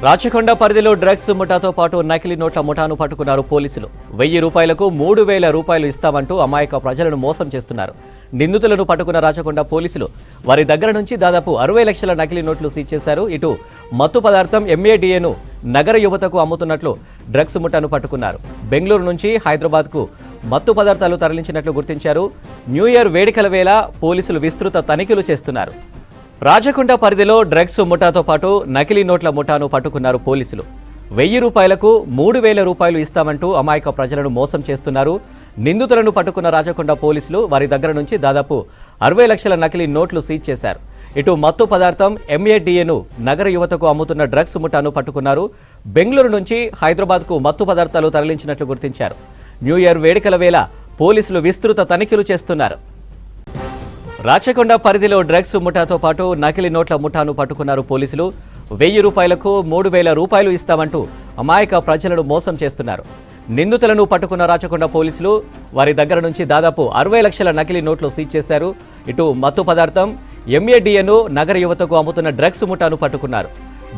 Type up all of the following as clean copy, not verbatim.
రాచకొండ పరిధిలో డ్రగ్స్ ముఠాతో పాటు నకిలీ నోట్ల ముఠాను పట్టుకున్నారు పోలీసులు. 1000 రూపాయలకు 3000 రూపాయలు ఇస్తామంటూ అమాయక ప్రజలను మోసం చేస్తున్నారు. నిందితులను పట్టుకున్న రాచకొండ పోలీసులు వారి దగ్గర నుంచి దాదాపు 60 లక్షల నకిలీ నోట్లు సీజ్ చేశారు. ఇటు మత్తు పదార్థం MADAను నగర యువతకు అమ్ముతున్నట్లు డ్రగ్స్ ముఠాను పట్టుకున్నారు. బెంగళూరు నుంచి హైదరాబాద్కు మత్తు పదార్థాలు తరలించినట్లు గుర్తించారు. న్యూ ఇయర్ వేడుకల వేళ పోలీసులు విస్తృత తనిఖీలు చేస్తున్నారు. రాచకొండ పరిధిలో డ్రగ్స్ ముఠాతో పాటు నకిలీ నోట్ల ముఠాను పట్టుకున్నారు పోలీసులు. 1000 రూపాయలకు 3000 రూపాయలు ఇస్తామంటూ అమాయక ప్రజలను మోసం చేస్తున్నారు. నిందితులను పట్టుకున్న రాచకొండ పోలీసులు వారి దగ్గర నుంచి దాదాపు 60 లక్షల నకిలీ నోట్లు సీజ్ చేశారు. ఇటు మత్తు పదార్థం MADAను నగర యువతకు అమ్ముతున్న డ్రగ్స్ ముఠాను పట్టుకున్నారు. బెంగళూరు నుంచి హైదరాబాద్కు మత్తు పదార్థాలు తరలించినట్లు గుర్తించారు. న్యూ ఇయర్ వేడుకల వేళ పోలీసులు విస్తృత తనిఖీలు చేస్తున్నారు. రాచకొండ పరిధిలో డ్రగ్స్ ముఠాతో పాటు నకిలీ నోట్ల ముఠాను పట్టుకున్నారు పోలీసులు. 1000 రూపాయలకు 3000 రూపాయలు ఇస్తామంటూ అమాయక ప్రజలను మోసం చేస్తున్నారు. నిందితులను పట్టుకున్న రాచకొండ పోలీసులు వారి దగ్గర నుంచి దాదాపు 60 లక్షల నకిలీ నోట్లు సీజ్ చేశారు. ఇటు మత్తు పదార్థం MADAను నగర యువతకు అమ్ముతున్న డ్రగ్స్ ముఠాను పట్టుకున్నారు.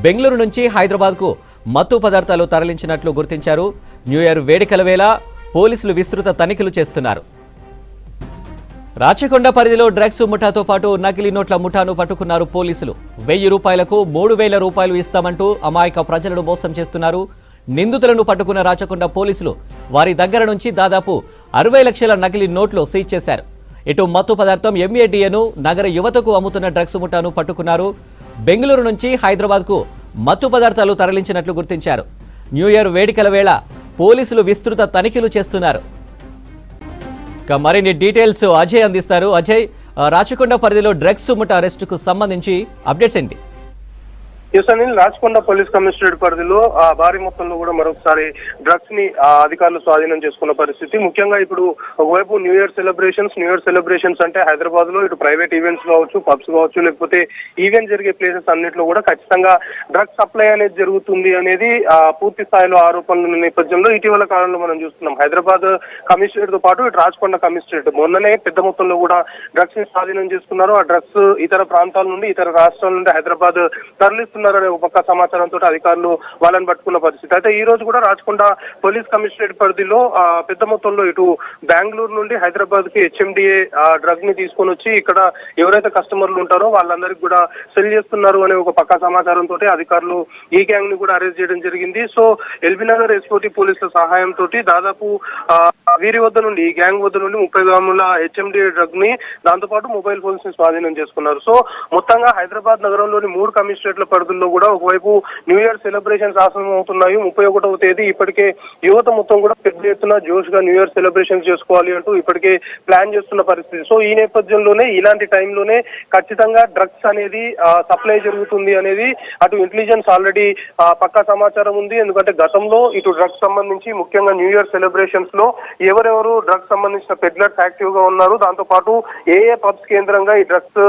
బెంగళూరు నుంచి హైదరాబాద్కు మత్తు పదార్థాలు తరలించినట్లు గుర్తించారు. న్యూ ఇయర్ వేడుకల వేళ పోలీసులు విస్తృత తనిఖీలు చేస్తున్నారు. రాచకొండ పరిధిలో డ్రగ్స్ ముఠాతో పాటు నకిలీ నోట్ల ముఠాను పట్టుకున్నారు పోలీసులు. 1000 రూపాయలకు 3000 రూపాయలు ఇస్తామంటూ అమాయక ప్రజలను మోసం చేస్తున్నారు. నిందితులను పట్టుకున్న రాచకొండ పోలీసులు వారి దగ్గర నుంచి దాదాపు 60 లక్షల నకిలీ నోట్లు సీజ్ చేశారు. ఇటు మత్తు పదార్థం MADAను నగర యువతకు అమ్ముతున్న డ్రగ్స్ ముఠాను పట్టుకున్నారు. బెంగళూరు నుంచి హైదరాబాద్కు మత్తు పదార్థాలు తరలించినట్లు గుర్తించారు. న్యూ ఇయర్ వేడుకల వేళ పోలీసులు విస్తృత తనిఖీలు చేస్తున్నారు. మరిన్ని డీటెయిల్స్ అజయ్ అందిస్తారు. అజయ్, రాచకొండ పరిధిలో డ్రగ్స్ ముఠా అరెస్టుకు సంబంధించి అప్డేట్స్ ఏంటి? రాచకొండ పోలీస్ కమిషనరేట్ పరిధిలో భారీ మొత్తంలో కూడా మరొకసారి డ్రగ్స్ ని అధికారులు స్వాధీనం చేసుకున్న పరిస్థితి. ముఖ్యంగా ఇప్పుడు ఒకవైపు న్యూ ఇయర్ సెలబ్రేషన్స్ అంటే హైదరాబాద్ లో ఇటు ప్రైవేట్ ఈవెంట్స్ కావచ్చు, పబ్స్ కావచ్చు, లేకపోతే ఈవెంట్ జరిగే ప్లేసెస్ అన్నింటిలో కూడా ఖచ్చితంగా డ్రగ్స్ సప్లై అనేది జరుగుతుంది అనేది పూర్తి స్థాయిలో ఆరోపణల నేపథ్యంలో ఇటీవల కాలంలో మనం చూస్తున్నాం. హైదరాబాద్ కమిషనరేట్ తో పాటు ఇటు రాచకొండ కమిషనరేట్ మొన్ననే పెద్ద మొత్తంలో కూడా డ్రగ్స్ ని స్వాధీనం చేసుకున్నారు. ఆ డ్రగ్స్ ఇతర ప్రాంతాల నుండి, ఇతర రాష్ట్రాల నుండి హైదరాబాద్ తరలిస్తున్నారు అనే ఒక పక్క సమాచారంతో అధికారులు వాళ్ళని పట్టుకున్న పరిస్థితి. అయితే ఈ రోజు కూడా రాచకొండ పోలీస్ కమిషనరేట్ పరిధిలో పెద్ద మొత్తంలో ఇటు బెంగళూరు నుండి హైదరాబాద్ కి HMDA డ్రగ్ ని తీసుకొని వచ్చి ఇక్కడ ఎవరైతే కస్టమర్లు ఉంటారో వాళ్ళందరికీ కూడా సెల్ చేస్తున్నారు అనే ఒక పక్క సమాచారంతో అధికారులు ఈ గ్యాంగ్ ని కూడా అరెస్ట్ చేయడం జరిగింది. సో ఎల్బీ నగర్ SOT పోలీసుల సహాయంతో దాదాపు వీరి వద్ద నుండి, ఈ గ్యాంగ్ వద్ద నుండి 30 గ్రాముల HMDA డ్రగ్ ని, దాంతో పాటు మొబైల్ ఫోన్స్ ని స్వాధీనం చేసుకున్నారు. సో మొత్తంగా హైదరాబాద్ నగరంలోని 3 కమిషనరేట్ల పరిధుల్లో కూడా ఒకవైపు న్యూ ఇయర్ సెలబ్రేషన్స్ ఆసనం అవుతున్నాయి. 31వ తేదీ ఇప్పటికే యువత మొత్తం కూడా పెద్ద ఎత్తున జోష్ గా న్యూ ఇయర్ సెలబ్రేషన్స్ చేసుకోవాలి అంటూ ఇప్పటికే ప్లాన్ చేస్తున్న పరిస్థితి. సో ఈ నేపథ్యంలోనే ఇలాంటి టైంలోనే ఖచ్చితంగా డ్రగ్స్ అనేది సప్లై జరుగుతుంది అనేది అటు ఇంటెలిజెన్స్ ఆల్రెడీ పక్కా సమాచారం ఉంది. ఎందుకంటే గతంలో ఇటు డ్రగ్స్ సంబంధించి ముఖ్యంగా న్యూ ఇయర్ సెలబ్రేషన్స్ లో ఎవరెవరు డ్రగ్స్ సంబంధించిన పెడ్లర్స్ యాక్టివ్ గా ఉన్నారు, దాంతో పాటు ఏ పబ్స్ కేంద్రంగా ఈ డ్రగ్స్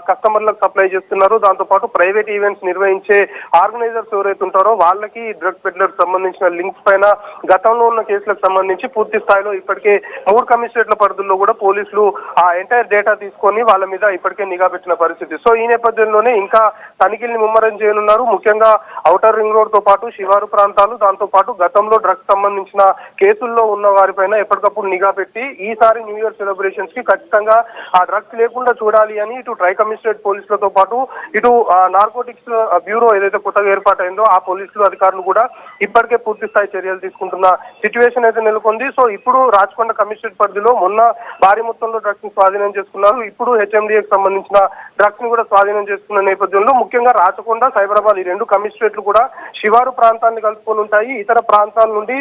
కస్టమర్లకు సప్లై చేస్తున్నారు, దాంతో పాటు ప్రైవేట్ ఈవెంట్స్ నిర్వహించే ఆర్గనైజర్స్ ఎవరైతే ఉంటారో వాళ్ళకి డ్రగ్ పెడ్లర్స్ సంబంధించిన లింక్స్ పైన గతంలో ఉన్న కేసులకు సంబంధించి పూర్తి స్థాయిలో ఇప్పటికే 3 కమిషనరేట్ల పరిధుల్లో కూడా పోలీసులు ఆ ఎంటైర్ డేటా తీసుకొని వాళ్ళ మీద ఇప్పటికే నిఘా పెట్టిన పరిస్థితి. సో ఈ నేపథ్యంలోనే ఇంకా తనిఖీల్ని ముమ్మరం చేయనున్నారు. ముఖ్యంగా ఔటర్ రింగ్ రోడ్ తో పాటు శివారు ప్రాంతాలు, దాంతో పాటు గతంలో డ్రగ్స్ సంబంధించిన కేసుల్లో ఉన్న వారిపైన ఎప్పటికప్పుడు నిఘా పెట్టి ఈసారి న్యూ ఇయర్ సెలబ్రేషన్స్ కి ఖచ్చితంగా ఆ డ్రగ్స్ లేకుండా చూడాలి అని ఇటు ట్రై కమిషనరేట్ పోలీసులతో పాటు ఇటు నార్కోటిక్స్ బ్యూరో ఏదైతే కొత్తగా ఏర్పాటైందో ఆ పోలీసులు అధికారులు కూడా ఇప్పటికే పూర్తి స్థాయి చర్యలు తీసుకుంటున్న సిచ్యువేషన్ అయితే నెలకొంది. సో ఇప్పుడు రాచకొండ కమిషనరేట్ పరిధిలో మొన్న భారీ మొత్తంలో డ్రగ్స్ ని స్వాధీనం చేసుకున్నారు. ఇప్పుడు HMDAకి సంబంధించిన డ్రగ్స్ ని కూడా స్వాధీనం చేసుకున్న నేపథ్యంలో ముఖ్యంగా రాచకొండ, సైబరాబాద్ ఈ 2 కమిషనరేట్లు కూడా శివారు ప్రాంతాన్ని కలుపుకొని ఉంటాయి. ఇతర ప్రాంతాల నుండి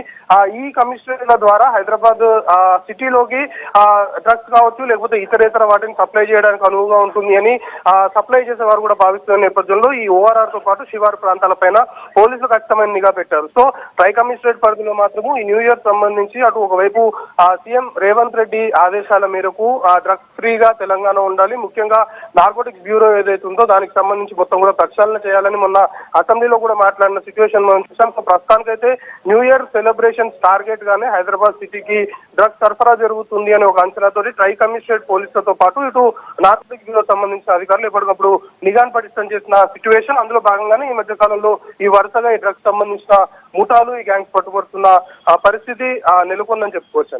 ఈ కమిషనరేట్ల ద్వారా హైదరాబాద్ సిటీలోకి డ్రగ్స్ కావచ్చు, లేకపోతే ఇతరేతర వాటిని సప్లై చేయడానికి అనువుగా ఉంటుంది అని సప్లై చేసే వారు కూడా భావిస్తున్న నేపథ్యంలో ఈ ORR తో పాటు శివారు ప్రాంతాలపైన పోలీసులు ఖచ్చితమైన నిఘా పెట్టారు. సో ట్రై కమిషనరేట్ పరిధిలో మాత్రము ఈ న్యూ ఇయర్ సంబంధించి అటు ఒకవైపు సీఎం రేవంత్ రెడ్డి ఆదేశాల మేరకు డ్రగ్స్ ఫ్రీగా తెలంగాణ ఉండాలి, ముఖ్యంగా నార్కోటిక్స్ బ్యూరో ఏదైతే ఉందో దానికి సంబంధించి మొత్తం కూడా ప్రక్షాళన చేయాలని మొన్న అసెంబ్లీలో కూడా మాట్లాడిన సిచ్యువేషన్ మనం చూసాం. సో ప్రస్తుతానికైతే న్యూ ఇయర్ సెలబ్రేషన్స్ టార్గెట్ గానే హైదరాబాద్ సిటీకి డ్రగ్స్ సరఫరా జరుగుతుంది అనే ఒక అంచనాతో ట్రై కమిషనరేట్ పోలీసులతో పాటు ఇటు నార్కోటిక్స్ బ్యూరో సంబంధించిన అధికారులు ఎప్పటికప్పుడు నిఘాను పటిష్టం చేసిన సిచ్యువేషన్. అందులో భాగంగానే ఈ మధ్య కాలంలో ఈ వరుసగా ఈ డ్రగ్స్ సంబంధించిన ముఠాలు ఈ గ్యాంగ్స్ పట్టుబడుతున్న పరిస్థితి నెలకొందని చెప్పుకోవచ్చు.